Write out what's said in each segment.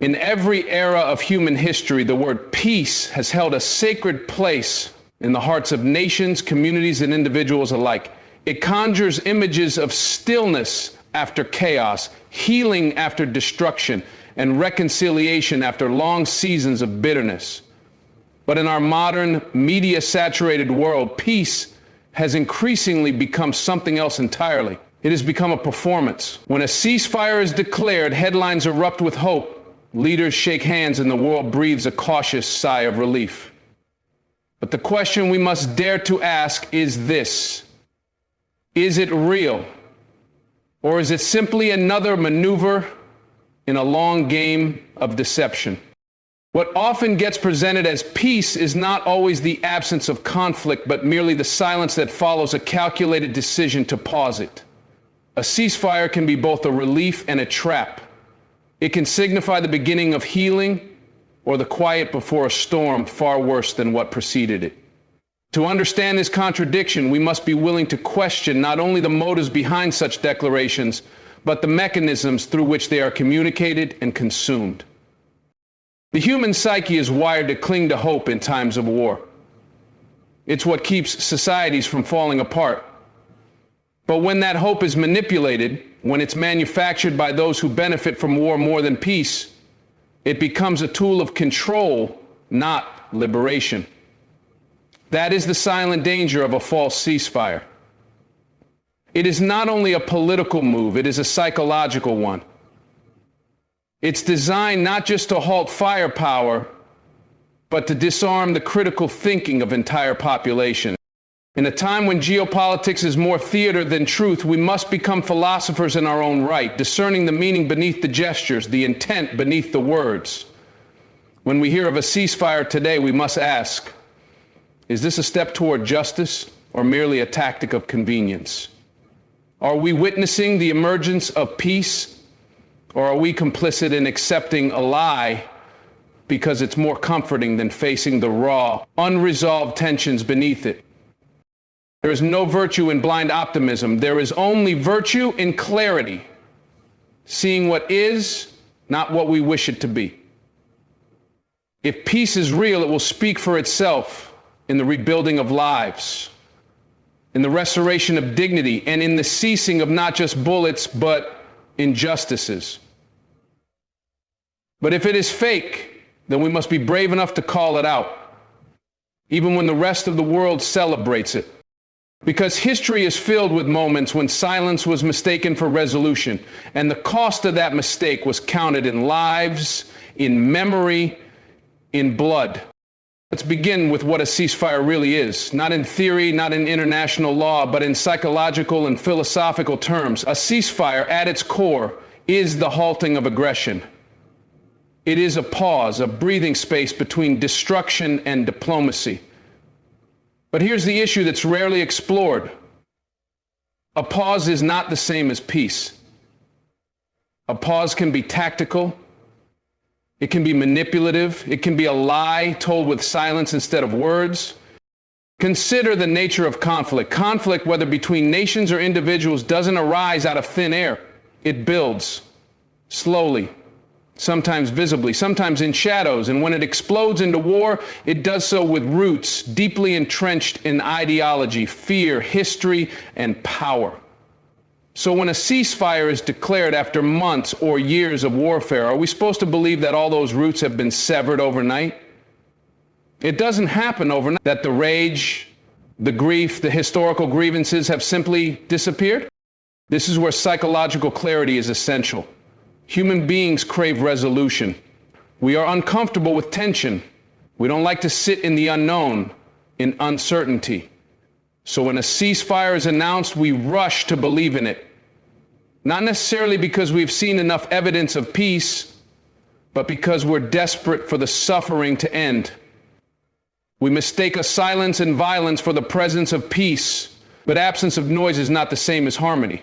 In every era of human history, the word peace has held a sacred place in the hearts of nations, communities, and individuals alike. It conjures images of stillness after chaos, healing after destruction, and reconciliation after long seasons of bitterness. But in our modern, media-saturated world, peace has increasingly become something else entirely. It has become a performance. When a ceasefire is declared, headlines erupt with hope. Leaders shake hands and the world breathes a cautious sigh of relief. But the question we must dare to ask is this: is it real? Or is it simply another maneuver in a long game of deception? What often gets presented as peace is not always the absence of conflict, but merely the silence that follows a calculated decision to pause it. A ceasefire can be both a relief and a trap. It can signify the beginning of healing or the quiet before a storm far worse than what preceded it. To understand this contradiction, we must be willing to question not only the motives behind such declarations, but the mechanisms through which they are communicated and consumed. The human psyche is wired to cling to hope in times of war. It's what keeps societies from falling apart. But when that hope is manipulated, when it's manufactured by those who benefit from war more than peace, it becomes a tool of control, not liberation. That is the silent danger of a false ceasefire. It is not only a political move, it is a psychological one. It's designed not just to halt firepower, but to disarm the critical thinking of entire populations. In a time when geopolitics is more theater than truth, we must become philosophers in our own right, discerning the meaning beneath the gestures, the intent beneath the words. When we hear of a ceasefire today, we must ask, is this a step toward justice or merely a tactic of convenience? Are we witnessing the emergence of peace, or are we complicit in accepting a lie because it's more comforting than facing the raw, unresolved tensions beneath it? There is no virtue in blind optimism. There is only virtue in clarity, seeing what is, not what we wish it to be. If peace is real, it will speak for itself in the rebuilding of lives, in the restoration of dignity, and in the ceasing of not just bullets, but injustices. But if it is fake, then we must be brave enough to call it out, even when the rest of the world celebrates it. Because history is filled with moments when silence was mistaken for resolution, and the cost of that mistake was counted in lives, in memory, in blood. Let's begin with what a ceasefire really is, not in theory, not in international law, but in psychological and philosophical terms. A ceasefire, at its core, is the halting of aggression. It is a pause, a breathing space between destruction and diplomacy. But here's the issue that's rarely explored. A pause is not the same as peace. A pause can be tactical. It can be manipulative. It can be a lie told with silence instead of words. Consider the nature of conflict. Conflict, whether between nations or individuals, doesn't arise out of thin air. It builds slowly, sometimes visibly, sometimes in shadows, and when it explodes into war, it does so with roots deeply entrenched in ideology, fear, history, and power. So when a ceasefire is declared after months or years of warfare, are we supposed to believe that all those roots have been severed overnight? It doesn't happen overnight, that the rage, the grief, the historical grievances have simply disappeared. This is where psychological clarity is essential. Human beings crave resolution. We are uncomfortable with tension. We don't like to sit in the unknown, in uncertainty. So when a ceasefire is announced, we rush to believe in it. Not necessarily because we've seen enough evidence of peace, but because we're desperate for the suffering to end. We mistake a silence and violence for the presence of peace, but absence of noise is not the same as harmony.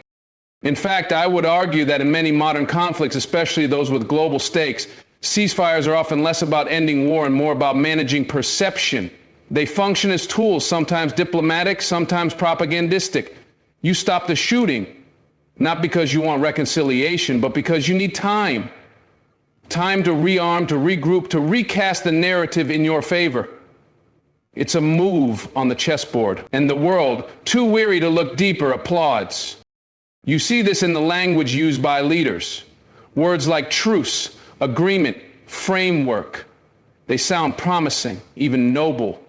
In fact, I would argue that in many modern conflicts, especially those with global stakes, ceasefires are often less about ending war and more about managing perception. They function as tools, sometimes diplomatic, sometimes propagandistic. You stop the shooting, not because you want reconciliation, but because you need time. Time to rearm, to regroup, to recast the narrative in your favor. It's a move on the chessboard, and the world, too weary to look deeper, applauds. You see this in the language used by leaders. Words like truce, agreement, framework. They sound promising, even noble.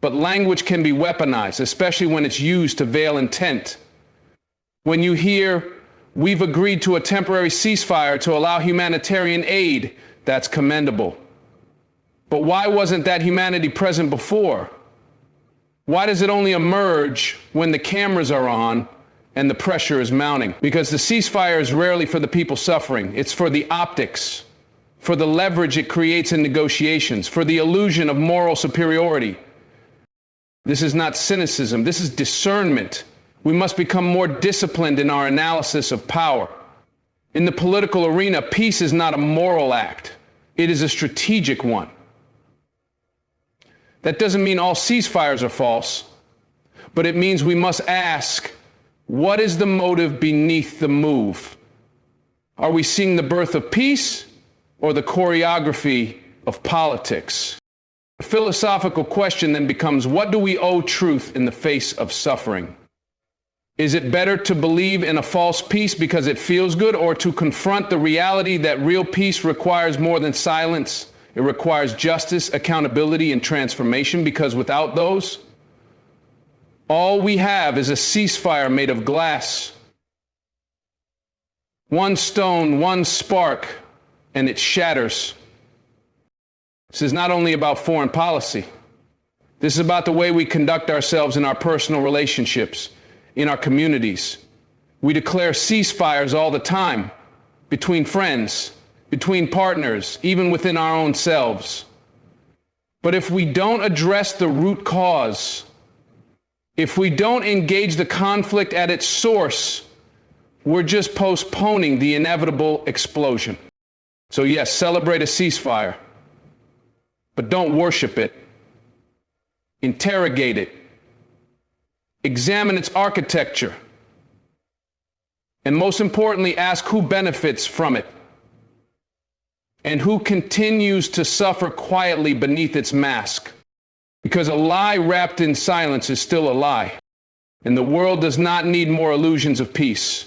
But language can be weaponized, especially when it's used to veil intent. When you hear, "We've agreed to a temporary ceasefire to allow humanitarian aid," that's commendable. But why wasn't that humanity present before? Why does it only emerge when the cameras are on and the pressure is mounting? Because the ceasefire is rarely for the people suffering. It's for the optics, for the leverage it creates in negotiations, for the illusion of moral superiority. This is not cynicism. This is discernment. We must become more disciplined in our analysis of power. In the political arena, peace is not a moral act. It is a strategic one. That doesn't mean all ceasefires are false, but it means we must ask, what is the motive beneath the move? Are we seeing the birth of peace or the choreography of politics? The philosophical question then becomes, what do we owe truth in the face of suffering? Is it better to believe in a false peace because it feels good, or to confront the reality that real peace requires more than silence? It requires justice, accountability, and transformation, because without those, all we have is a ceasefire made of glass. One stone, one spark, and it shatters. This is not only about foreign policy. This is about the way we conduct ourselves in our personal relationships, in our communities. We declare ceasefires all the time, between friends, between partners, even within our own selves. But if we don't address the root cause, if we don't engage the conflict at its source, we're just postponing the inevitable explosion. So yes, celebrate a ceasefire, but don't worship it. Interrogate it. Examine its architecture. And most importantly, ask who benefits from it and who continues to suffer quietly beneath its mask. Because a lie wrapped in silence is still a lie. And the world does not need more illusions of peace.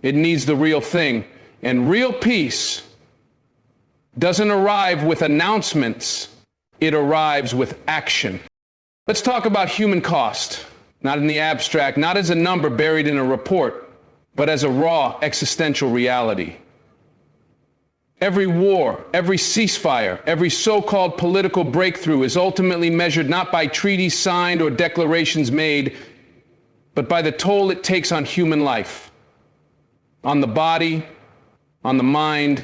It needs the real thing. And real peace doesn't arrive with announcements. It arrives with action. Let's talk about human cost. Not in the abstract, not as a number buried in a report, but as a raw existential reality. Every war, every ceasefire, every so-called political breakthrough is ultimately measured not by treaties signed or declarations made, but by the toll it takes on human life, on the body, on the mind,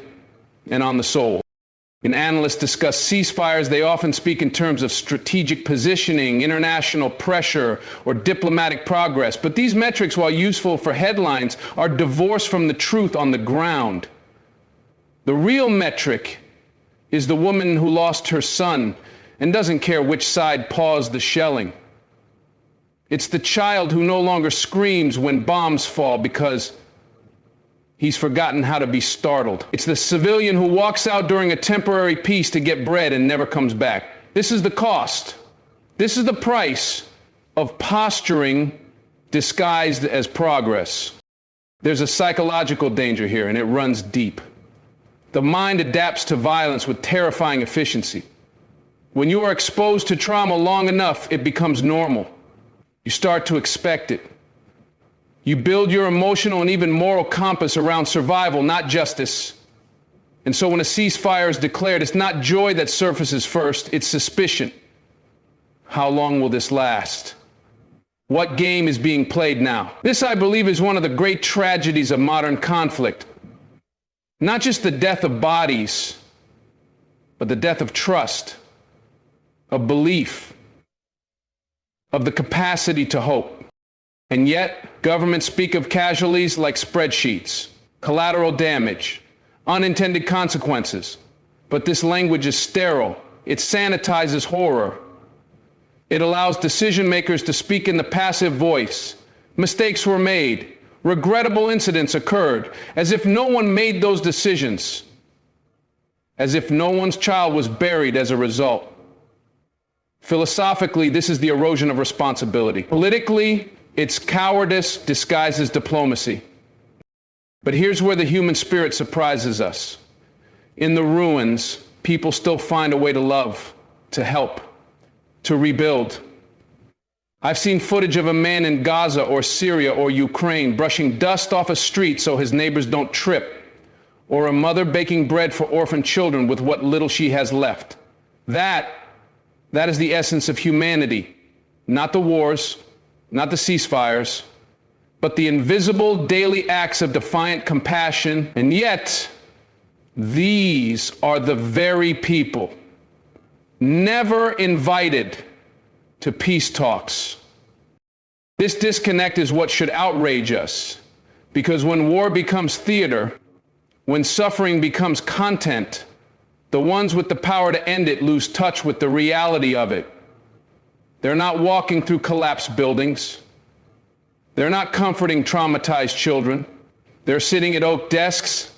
and on the soul. When analysts discuss ceasefires, they often speak in terms of strategic positioning, international pressure, or diplomatic progress. But these metrics, while useful for headlines, are divorced from the truth on the ground. The real metric is the woman who lost her son and doesn't care which side paused the shelling. It's the child who no longer screams when bombs fall because he's forgotten how to be startled. It's the civilian who walks out during a temporary peace to get bread and never comes back. This is the cost. This is the price of posturing disguised as progress. There's a psychological danger here, and it runs deep. The mind adapts to violence with terrifying efficiency. When you are exposed to trauma long enough, it becomes normal. You start to expect it. You build your emotional and even moral compass around survival, not justice. And so when a ceasefire is declared, it's not joy that surfaces first, it's suspicion. How long will this last? What game is being played now? This, I believe, is one of the great tragedies of modern conflict. Not just the death of bodies, but the death of trust, of belief, of the capacity to hope. And yet, governments speak of casualties like spreadsheets, collateral damage, unintended consequences. But this language is sterile. It sanitizes horror. It allows decision makers to speak in the passive voice. Mistakes were made. Regrettable incidents occurred, as if no one made those decisions. as if no one's child was buried as a result. Philosophically, this is the erosion of responsibility. Politically, it's cowardice disguised as diplomacy. But here's where the human spirit surprises us. In the ruins, people still find a way to love, to help, to rebuild. I've seen footage of a man in Gaza or Syria or Ukraine brushing dust off a street so his neighbors don't trip, or a mother baking bread for orphan children with what little she has left. That is the essence of humanity, not the wars, not the ceasefires, but the invisible daily acts of defiant compassion. And yet, these are the very people never invited to peace talks. This disconnect is what should outrage us, because when war becomes theater, when suffering becomes content, the ones with the power to end it lose touch with the reality of it. They're not walking through collapsed buildings. They're not comforting traumatized children. They're sitting at oak desks,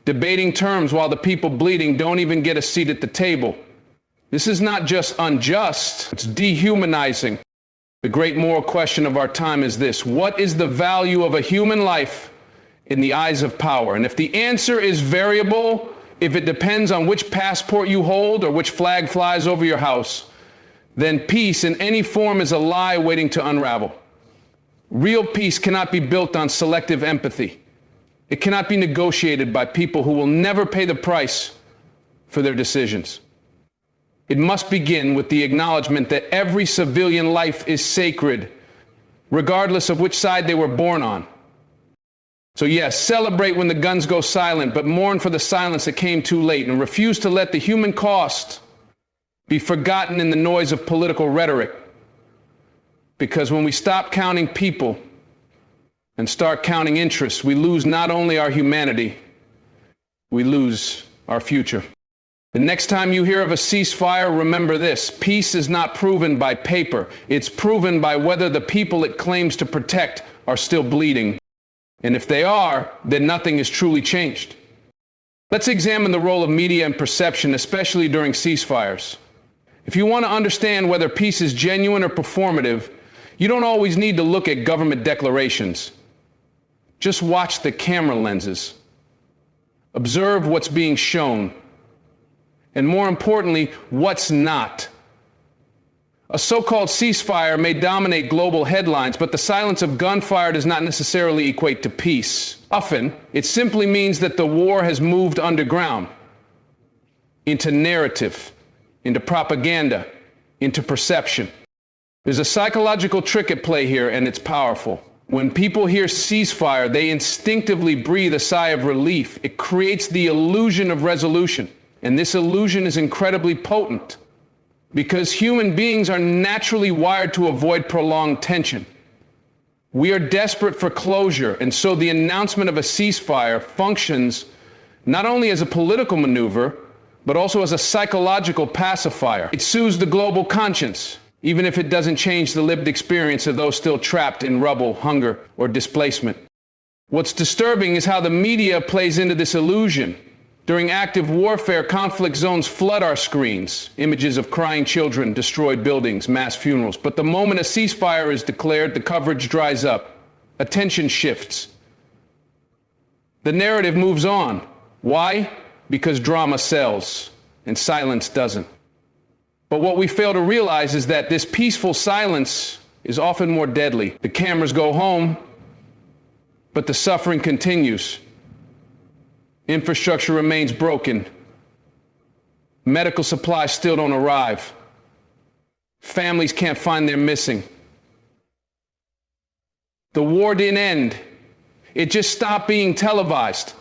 debating terms while the people bleeding don't even get a seat at the table. This is not just unjust, it's dehumanizing. The great moral question of our time is this: what is the value of a human life in the eyes of power? And if the answer is variable, if it depends on which passport you hold or which flag flies over your house, then peace in any form is a lie waiting to unravel. Real peace cannot be built on selective empathy. It cannot be negotiated by people who will never pay the price for their decisions. It must begin with the acknowledgement that every civilian life is sacred, regardless of which side they were born on. So yes, celebrate when the guns go silent, but mourn for the silence that came too late, and refuse to let the human cost be forgotten in the noise of political rhetoric. Because when we stop counting people and start counting interests, we lose not only our humanity, we lose our future. The next time you hear of a ceasefire, remember this: peace is not proven by paper. It's proven by whether the people it claims to protect are still bleeding. And if they are, then nothing is truly changed. Let's examine the role of media and perception, especially during ceasefires. If you want to understand whether peace is genuine or performative, you don't always need to look at government declarations. Just watch the camera lenses. Observe what's being shown. And more importantly, what's not. A so-called ceasefire may dominate global headlines, but the silence of gunfire does not necessarily equate to peace. Often, it simply means that the war has moved underground, into narrative, into propaganda, into perception. There's a psychological trick at play here, and it's powerful. When people hear ceasefire, they instinctively breathe a sigh of relief. It creates the illusion of resolution, and this illusion is incredibly potent, because human beings are naturally wired to avoid prolonged tension. We are desperate for closure, and so the announcement of a ceasefire functions not only as a political maneuver, but also as a psychological pacifier. It soothes the global conscience, even if it doesn't change the lived experience of those still trapped in rubble, hunger, or displacement. What's disturbing is how the media plays into this illusion. During active warfare, conflict zones flood our screens. Images of crying children, destroyed buildings, mass funerals. But the moment a ceasefire is declared, the coverage dries up. Attention shifts. The narrative moves on. Why? Because drama sells, and silence doesn't. But what we fail to realize is that this peaceful silence is often more deadly. The cameras go home, but the suffering continues. Infrastructure remains broken. Medical supplies still don't arrive. Families can't find their missing. The war didn't end. It just stopped being televised.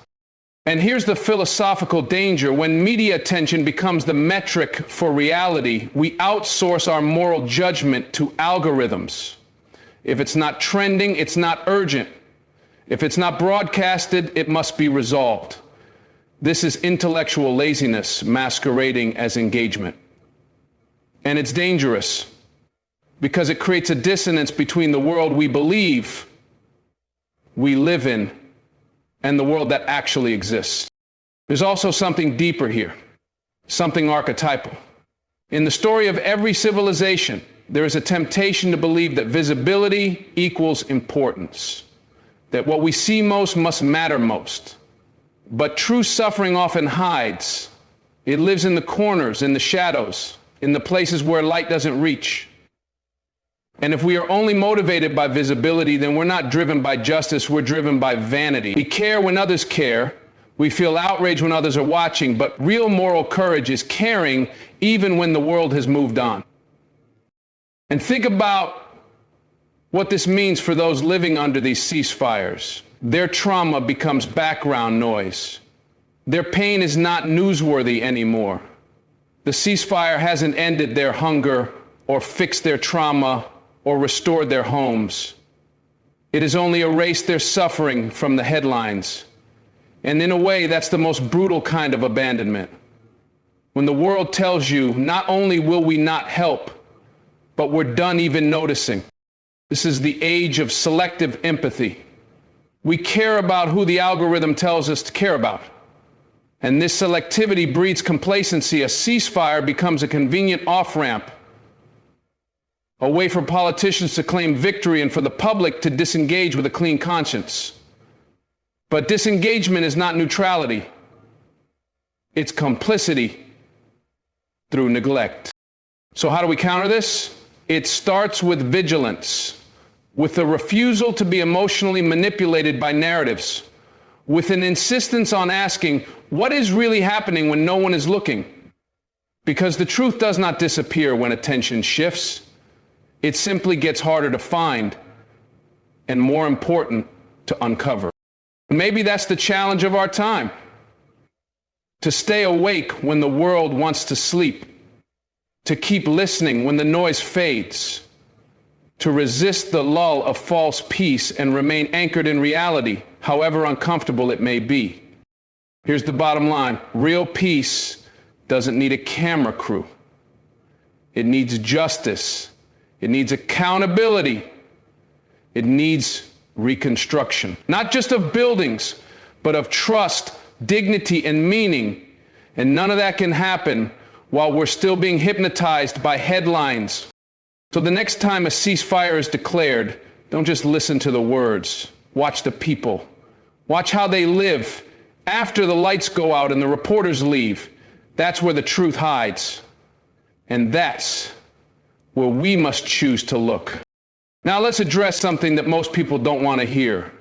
And here's the philosophical danger. When media attention becomes the metric for reality, we outsource our moral judgment to algorithms. If it's not trending, it's not urgent. If it's not broadcasted, it must be resolved. This is intellectual laziness masquerading as engagement. And it's dangerous because it creates a dissonance between the world we believe we live in and the world that actually exists. There's also something deeper here. something archetypal. In the story of every civilization, there is a temptation to believe that visibility equals importance, that what we see most must matter most. But true suffering often hides. It lives in the corners, in the shadows, in the places where light doesn't reach. And if we are only motivated by visibility, then we're not driven by justice, we're driven by vanity. We care when others care. We feel outraged when others are watching, but real moral courage is caring even when the world has moved on. And think about what this means for those living under these ceasefires. Their trauma becomes background noise. Their pain is not newsworthy anymore. The ceasefire hasn't ended their hunger or fixed their trauma or restored their homes. It has only erased their suffering from the headlines. And in a way, that's the most brutal kind of abandonment. When the world tells you, not only will we not help, but we're done even noticing. This is the age of selective empathy. We care about who the algorithm tells us to care about. And this selectivity breeds complacency. A ceasefire becomes a convenient off-ramp, a way for politicians to claim victory and for the public to disengage with a clean conscience. But disengagement is not neutrality. It's complicity through neglect. So how do we counter this? It starts with vigilance, with a refusal to be emotionally manipulated by narratives, with an insistence on asking, what is really happening when no one is looking? Because the truth does not disappear when attention shifts. It simply gets harder to find and more important to uncover. Maybe that's the challenge of our time. To stay awake when the world wants to sleep. To keep listening when the noise fades. To resist the lull of false peace and remain anchored in reality, however uncomfortable it may be. Here's the bottom line. Real peace doesn't need a camera crew. It needs justice. It needs accountability. It needs reconstruction. Not just of buildings, but of trust, dignity, and meaning. And none of that can happen while we're still being hypnotized by headlines. So the next time a ceasefire is declared, don't just listen to the words. Watch the people. Watch how they live after the lights go out and the reporters leave. That's where the truth hides. And that's where we must choose to look. Now let's address something that most people don't want to hear.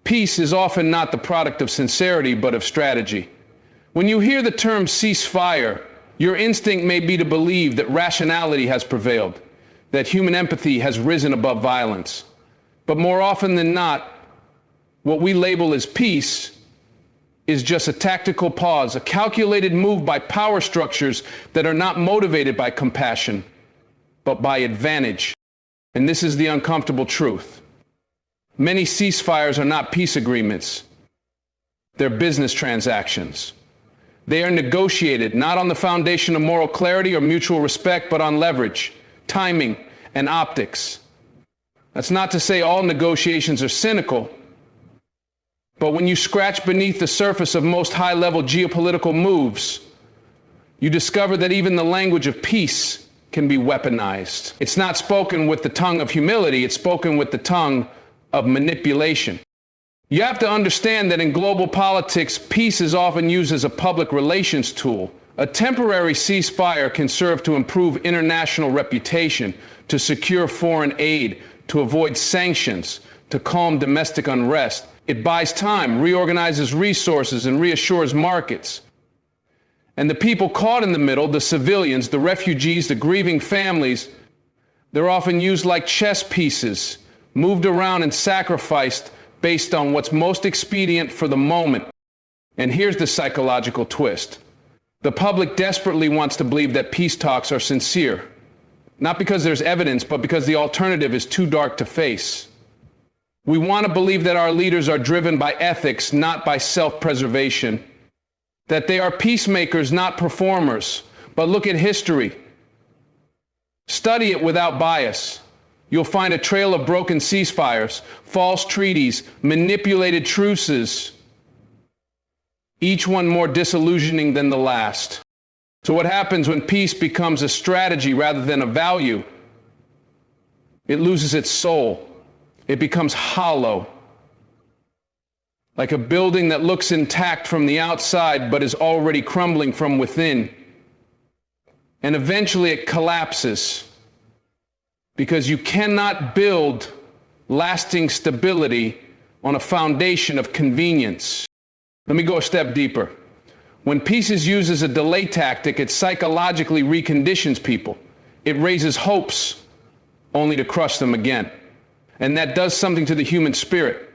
Peace is often not the product of sincerity, but of strategy. When you hear the term ceasefire, your instinct may be to believe that rationality has prevailed, that human empathy has risen above violence. But more often than not, what we label as peace is just a tactical pause, a calculated move by power structures that are not motivated by compassion, but by advantage. And this is the uncomfortable truth. Many ceasefires are not peace agreements. They're business transactions. They are negotiated not on the foundation of moral clarity or mutual respect, but on leverage, timing, and optics. That's not to say all negotiations are cynical, but when you scratch beneath the surface of most high-level geopolitical moves, you discover that even the language of peace can be weaponized. It's not spoken with the tongue of humility, it's spoken with the tongue of manipulation. You have to understand that in global politics, peace is often used as a public relations tool. A temporary ceasefire can serve to improve international reputation, to secure foreign aid, to avoid sanctions, to calm domestic unrest. It buys time, reorganizes resources, and reassures markets. And the people caught in the middle, the civilians, the refugees, the grieving families, they're often used like chess pieces, moved around and sacrificed based on what's most expedient for the moment. And here's the psychological twist. The public desperately wants to believe that peace talks are sincere, not because there's evidence, but because the alternative is too dark to face. We want to believe that our leaders are driven by ethics, not by self-preservation, that they are peacemakers, not performers. But look at history. Study it without bias. You'll find a trail of broken ceasefires, false treaties, manipulated truces, each one more disillusioning than the last. So what happens when peace becomes a strategy rather than a value? It loses its soul. It becomes hollow. Like a building that looks intact from the outside but is already crumbling from within. And eventually it collapses because you cannot build lasting stability on a foundation of convenience. Let me go a step deeper. When peace is used as a delay tactic, it psychologically reconditions people. It raises hopes only to crush them again. And that does something to the human spirit.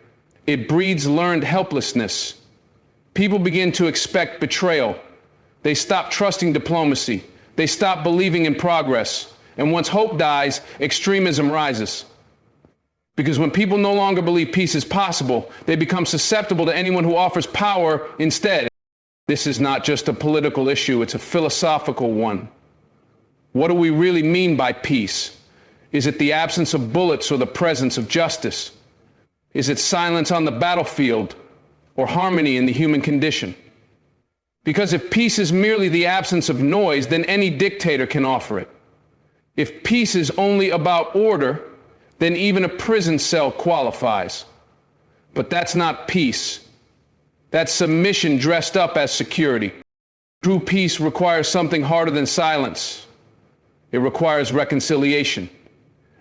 It breeds learned helplessness. People begin to expect betrayal. They stop trusting diplomacy. They stop believing in progress. And once hope dies, extremism rises. Because when people no longer believe peace is possible, they become susceptible to anyone who offers power instead. This is not just a political issue, it's a philosophical one. What do we really mean by peace? Is it the absence of bullets or the presence of justice? Is it silence on the battlefield or harmony in the human condition? Because if peace is merely the absence of noise, then any dictator can offer it. If peace is only about order, then even a prison cell qualifies. But that's not peace. That's submission dressed up as security. True peace requires something harder than silence. It requires reconciliation.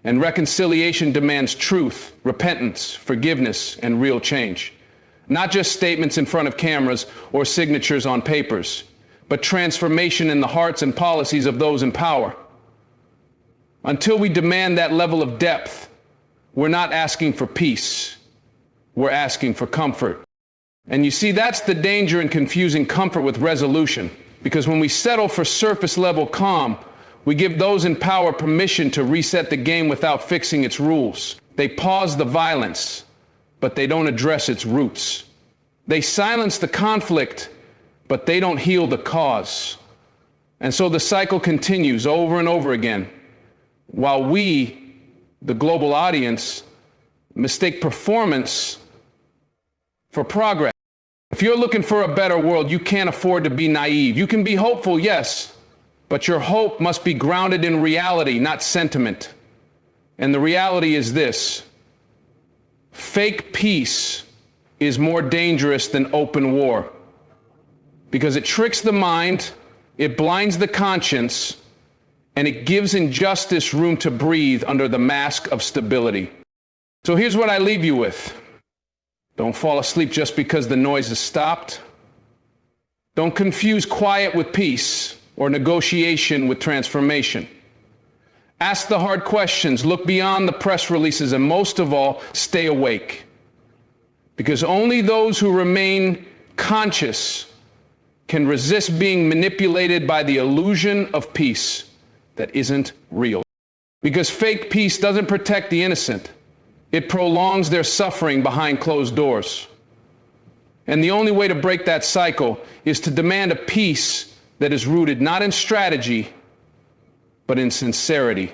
And reconciliation demands truth, repentance, forgiveness, and real change. Not just statements in front of cameras or signatures on papers, but transformation in the hearts and policies of those in power. Until we demand that level of depth, we're not asking for peace. We're asking for comfort. And you see, that's the danger in confusing comfort with resolution. Because when we settle for surface level calm, we give those in power permission to reset the game without fixing its rules. They pause the violence, but they don't address its roots. They silence the conflict, but they don't heal the cause. And so the cycle continues over and over again, while we, the global audience, mistake performance for progress. If you're looking for a better world, you can't afford to be naive. You can be hopeful, yes, but your hope must be grounded in reality, not sentiment. And the reality is this: fake peace is more dangerous than open war, because it tricks the mind, it blinds the conscience, and it gives injustice room to breathe under the mask of stability. So here's what I leave you with. Don't fall asleep just because the noise has stopped. Don't confuse quiet with peace or negotiation with transformation. Ask the hard questions, look beyond the press releases, and most of all, stay awake. Because only those who remain conscious can resist being manipulated by the illusion of peace that isn't real. Because fake peace doesn't protect the innocent. It prolongs their suffering behind closed doors. And the only way to break that cycle is to demand a peace that is rooted not in strategy, but in sincerity.